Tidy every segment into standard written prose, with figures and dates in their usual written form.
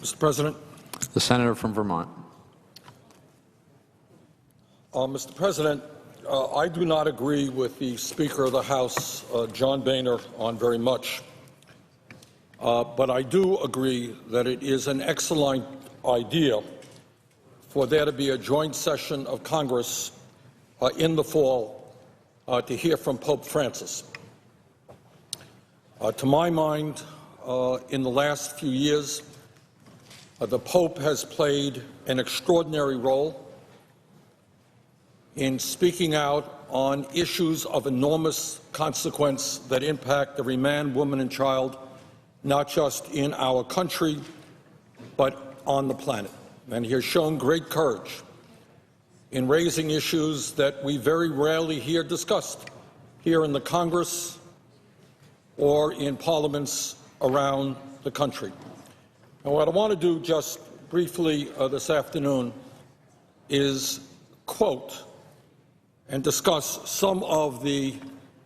Mr. President. The senator from Vermont. Mr. President, I do not agree with the Speaker of the House, John Boehner, on very much. But I do agree that it is an excellent idea for there to be a joint session of Congress in the fall to hear from Pope Francis. To my mind, in the last few years, the Pope has played an extraordinary role in speaking out on issues of enormous consequence that impact every man, woman, and child, not just in our country, but on the planet. And he has shown great courage in raising issues that we very rarely hear discussed here in the Congress or in parliaments around the country. And what I want to do just briefly this afternoon is quote and discuss some of the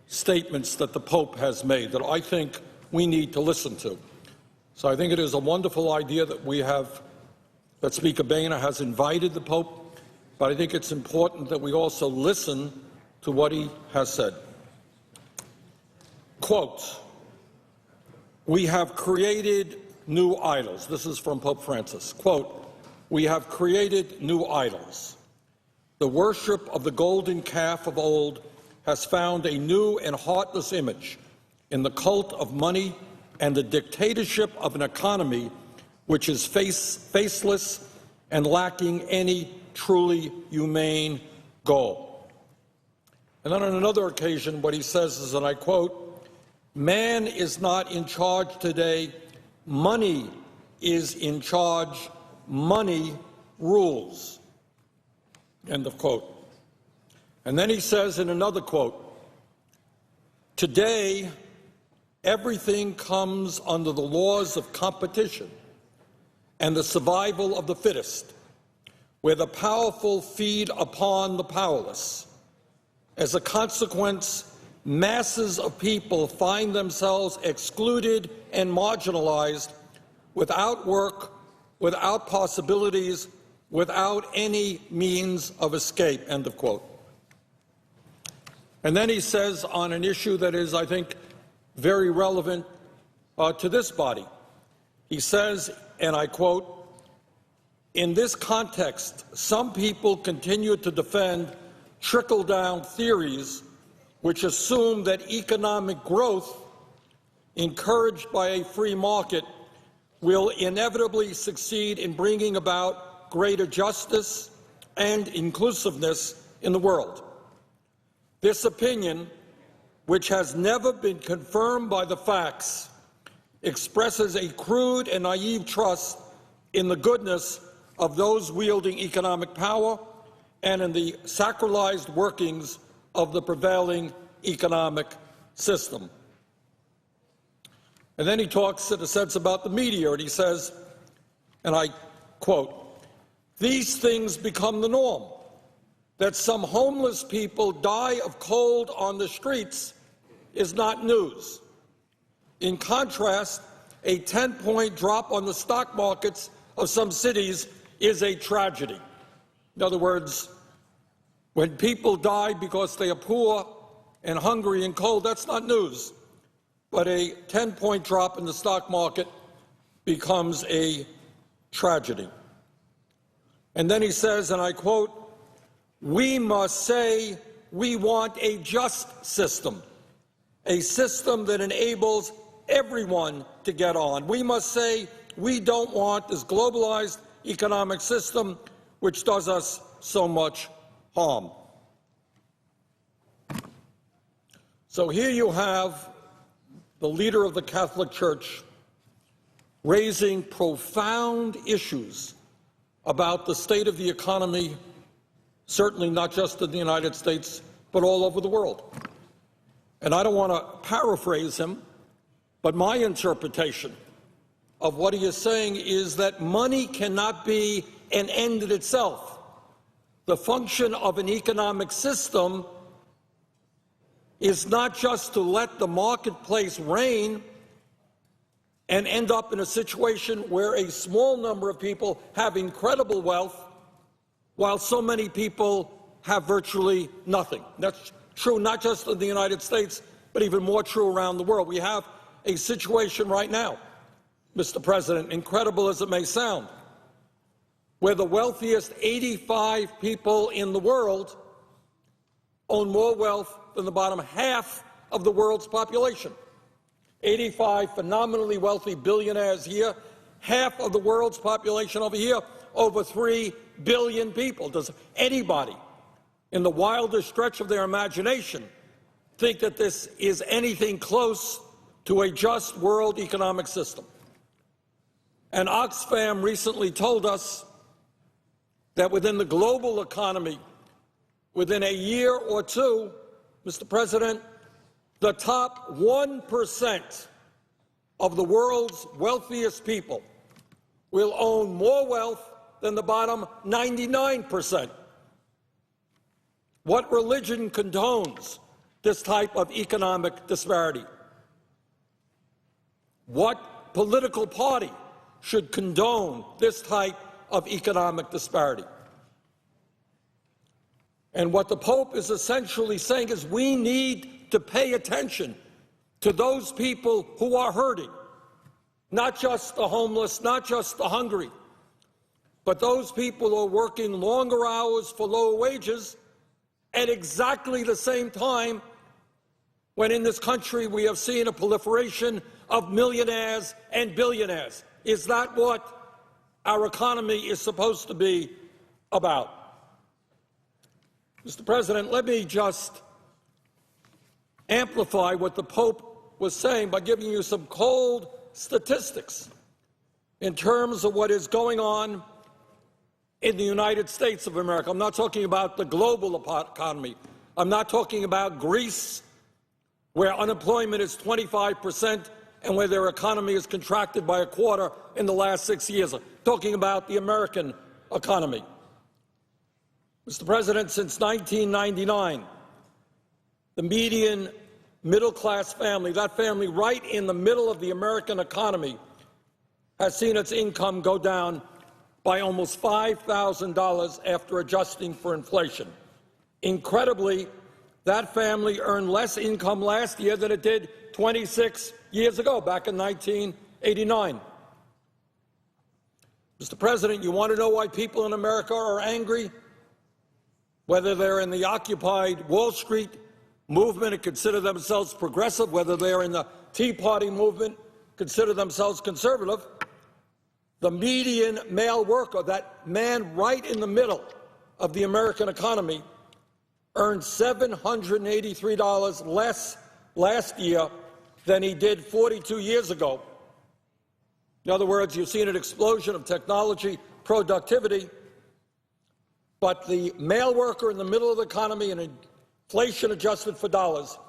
statements that the Pope has made that I think we need to listen to. So I think it is a wonderful idea that Speaker Boehner has invited the Pope, but I think it's important that we also listen to what he has said. Quote, "We have created new idols." This is from Pope Francis. Quote, "We have created new idols. The worship of the golden calf of old has found a new and heartless image in the cult of money and the dictatorship of an economy which is faceless and lacking any truly humane goal." And then on another occasion, what he says is, and I quote, "Man is not in charge today. Money is in charge. Money rules." End of quote. And then he says in another quote, "Today, everything comes under the laws of competition and the survival of the fittest, where the powerful feed upon the powerless. As a consequence, masses of people find themselves excluded and marginalized, without work, without possibilities, without any means of escape." End of quote. And then he says on an issue that is, I think, very relevant to this body. He says, and I quote, "In this context, some people continue to defend trickle-down theories which assume that economic growth encouraged by a free market will inevitably succeed in bringing about greater justice and inclusiveness in the world. This opinion, which has never been confirmed by the facts, expresses a crude and naive trust in the goodness of those wielding economic power and in the sacralized workings of the prevailing economic system." And then he talks, in a sense, about the media, and he says, and I quote, "These things become the norm. That some homeless people die of cold on the streets is not news. In contrast, a 10-point drop on the stock markets of some cities is a tragedy." In other words, when people die because they are poor and hungry and cold, that's not news. But a 10-point drop in the stock market becomes a tragedy. And then he says, and I quote, "We must say we want a just system, a system that enables everyone to get on. We must say we don't want this globalized economic system which does us so much harm." So here you have the leader of the Catholic Church raising profound issues about the state of the economy, certainly not just in the United States, but all over the world. And I don't want to paraphrase him, but my interpretation of what he is saying is that money cannot be an end in itself. The function of an economic system is not just to let the marketplace reign, and end up in a situation where a small number of people have incredible wealth while so many people have virtually nothing. That's true not just in the United States, but even more true around the world. We have a situation right now, Mr. President, incredible as it may sound, where the wealthiest 85 people in the world own more wealth than the bottom half of the world's population. 85 phenomenally wealthy billionaires here, half of the world's population over here, over 3 billion people. Does anybody, in the wildest stretch of their imagination, think that this is anything close to a just world economic system? And Oxfam recently told us that within the global economy, within a year or two, Mr. President, the top 1% of the world's wealthiest people will own more wealth than the bottom 99%. What religion condones this type of economic disparity? What political party should condone this type of economic disparity? And what the Pope is essentially saying is we need to pay attention to those people who are hurting, not just the homeless, not just the hungry, but those people who are working longer hours for lower wages at exactly the same time when in this country we have seen a proliferation of millionaires and billionaires. Is that what our economy is supposed to be about? Mr. President, let me just amplify what the Pope was saying by giving you some cold statistics in terms of what is going on in the United States of America. I'm not talking about the global economy. I'm not talking about Greece, where unemployment is 25% and where their economy has contracted by a quarter in the last 6 years. I'm talking about the American economy. Mr. President, since 1999, the median middle-class family, that family right in the middle of the American economy, has seen its income go down by almost $5,000 after adjusting for inflation. Incredibly, that family earned less income last year than it did 26 years ago, back in 1989. Mr. President, you want to know why people in America are angry? Whether they're in the Occupy Wall Street movement and consider themselves progressive, whether they're in the Tea Party movement, consider themselves conservative, the median male worker, that man right in the middle of the American economy, earned $783 less last year than he did 42 years ago. In other words, you've seen an explosion of technology, productivity, but the male worker in the middle of the economy, and inflation adjusted for dollars,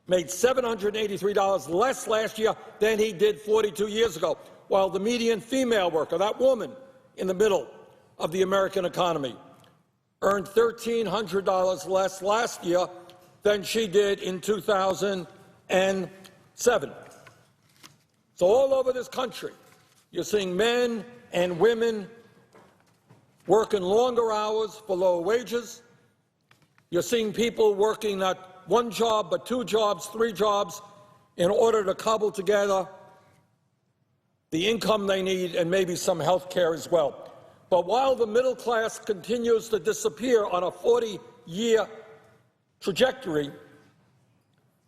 made $783 less last year than he did 42 years ago, while the median female worker, that woman in the middle of the American economy, earned $1,300 less last year than she did in 2007. So all over this country, you're seeing men and women working longer hours for lower wages. You're seeing people working not one job, but 2 jobs, 3 jobs, in order to cobble together the income they need and maybe some health care as well. But while the middle class continues to disappear on a 40-year trajectory,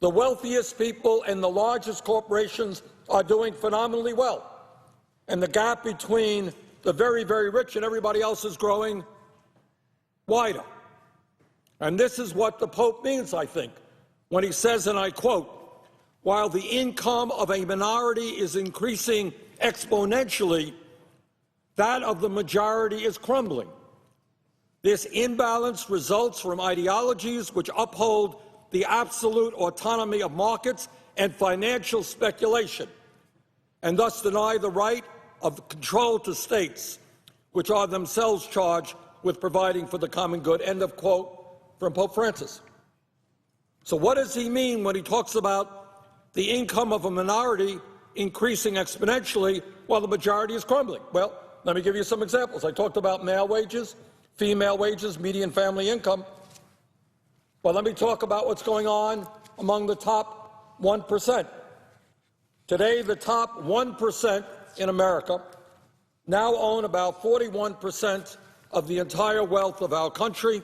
the wealthiest people and the largest corporations are doing phenomenally well. And the gap between the very, very rich and everybody else is growing wider. And this is what the Pope means, I think, when he says, and I quote, "While the income of a minority is increasing exponentially, that of the majority is crumbling. This imbalance results from ideologies which uphold the absolute autonomy of markets and financial speculation, and thus deny the right of control to states, which are themselves charged with providing for the common good." End of quote from Pope Francis. So what does he mean when he talks about the income of a minority increasing exponentially while the majority is crumbling. Well, let me give you some examples. I talked about male wages, female wages, median family income. Well, let me talk about what's going on among the top 1%. Today, the top 1% in America now own about 41% of the entire wealth of our country,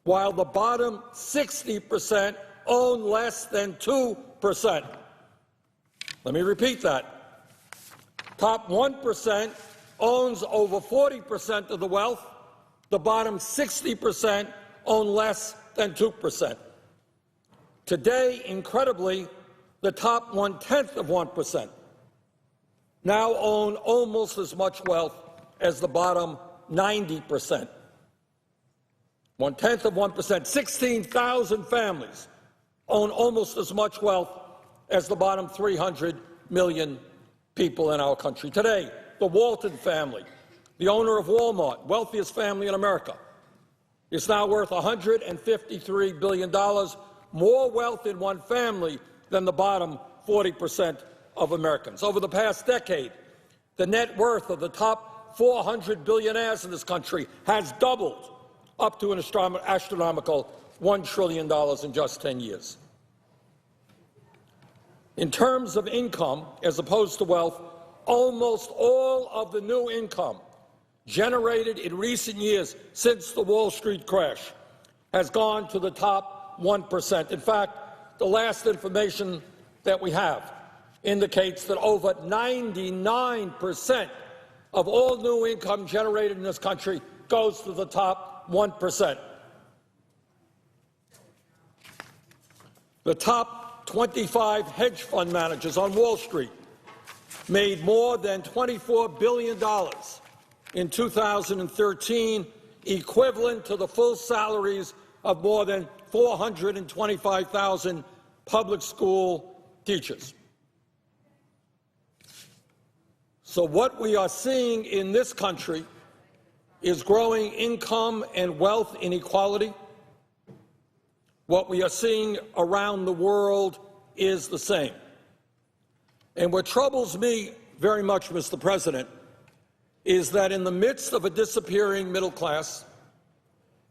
while the bottom 60% own less than 2%. Let me repeat that. Top 1% owns over 40% of the wealth. The bottom 60% own less than 2%. Today, incredibly, the top 1/10 of 1% now own almost as much wealth as the bottom 90%. 1/10 of 1%, 16,000 families own almost as much wealth as the bottom 300 million people in our country. Today, the Walton family, the owner of Walmart, wealthiest family in America, is now worth $153 billion, more wealth in one family than the bottom 40% of Americans. Over the past decade, the net worth of the top 400 billionaires in this country has doubled, up to an astronomical $1 trillion in just 10 years. In terms of income, as opposed to wealth, almost all of the new income generated in recent years since the Wall Street crash has gone to the top 1%. In fact, the last information that we have indicates that over 99% of all new income generated in this country goes to the top 1%. The top 25 hedge fund managers on Wall Street made more than $24 billion in 2013, equivalent to the full salaries of more than 425,000 public school teachers. So what we are seeing in this country is growing income and wealth inequality. What we are seeing around the world is the same. And what troubles me very much, Mr. President, is that in the midst of a disappearing middle class,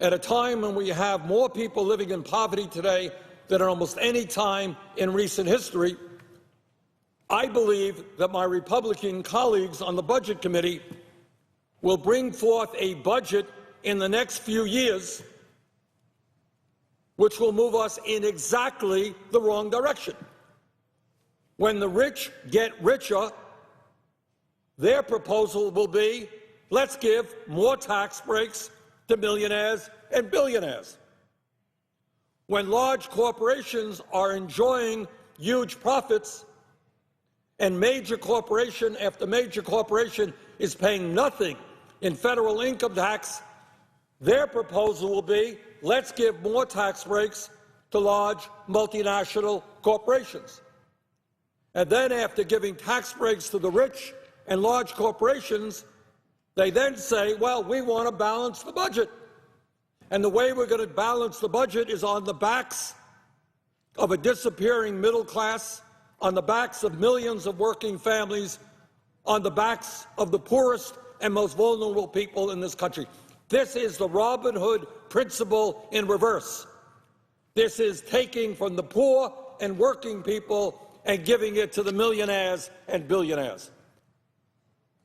at a time when we have more people living in poverty today than at almost any time in recent history, I believe that my Republican colleagues on the Budget Committee will bring forth a budget in the next few years which will move us in exactly the wrong direction. When the rich get richer, their proposal will be, let's give more tax breaks to millionaires and billionaires. When large corporations are enjoying huge profits and major corporation after major corporation is paying nothing in federal income tax, their proposal will be, let's give more tax breaks to large multinational corporations. And then after giving tax breaks to the rich and large corporations, they then say, well, we want to balance the budget. And the way we're going to balance the budget is on the backs of a disappearing middle class, on the backs of millions of working families, on the backs of the poorest and most vulnerable people in this country. This is the Robin Hood principle in reverse. This is taking from the poor and working people and giving it to the millionaires and billionaires.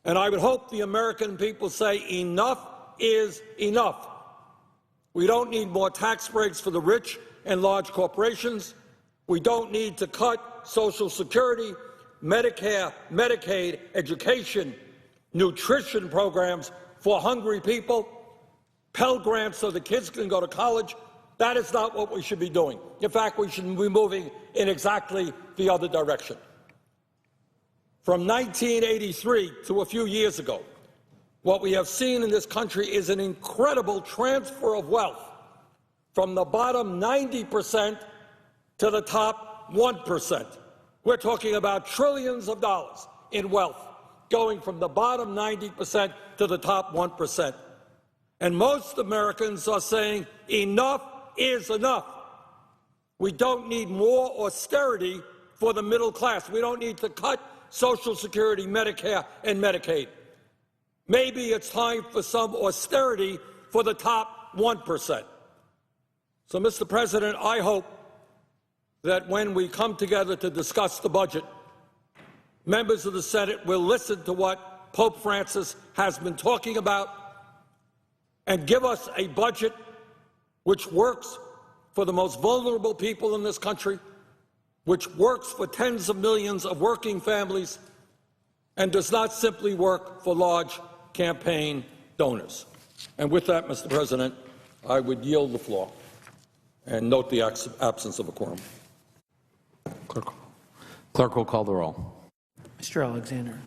And I would hope the American people say enough is enough. We don't need more tax breaks for the rich and large corporations. We don't need to cut Social Security, Medicare, Medicaid, education, nutrition programs for hungry people, Pell Grants so the kids can go to college. That is not what we should be doing. In fact, we should be moving in exactly the other direction. From 1983 to a few years ago, what we have seen in this country is an incredible transfer of wealth from the bottom 90% to the top 1%. We're talking about trillions of dollars in wealth going from the bottom 90% to the top 1%. And most Americans are saying enough is enough. We don't need more austerity for the middle class. We don't need to cut Social Security, Medicare, and Medicaid. Maybe it's time for some austerity for the top 1%. So, Mr. President, I hope that when we come together to discuss the budget, members of the Senate will listen to what Pope Francis has been talking about and give us a budget which works for the most vulnerable people in this country, which works for tens of millions of working families, and does not simply work for large campaign donors. And with that, Mr. President, I would yield the floor and note the absence of a quorum. Clerk will call the roll. Mr. Alexander.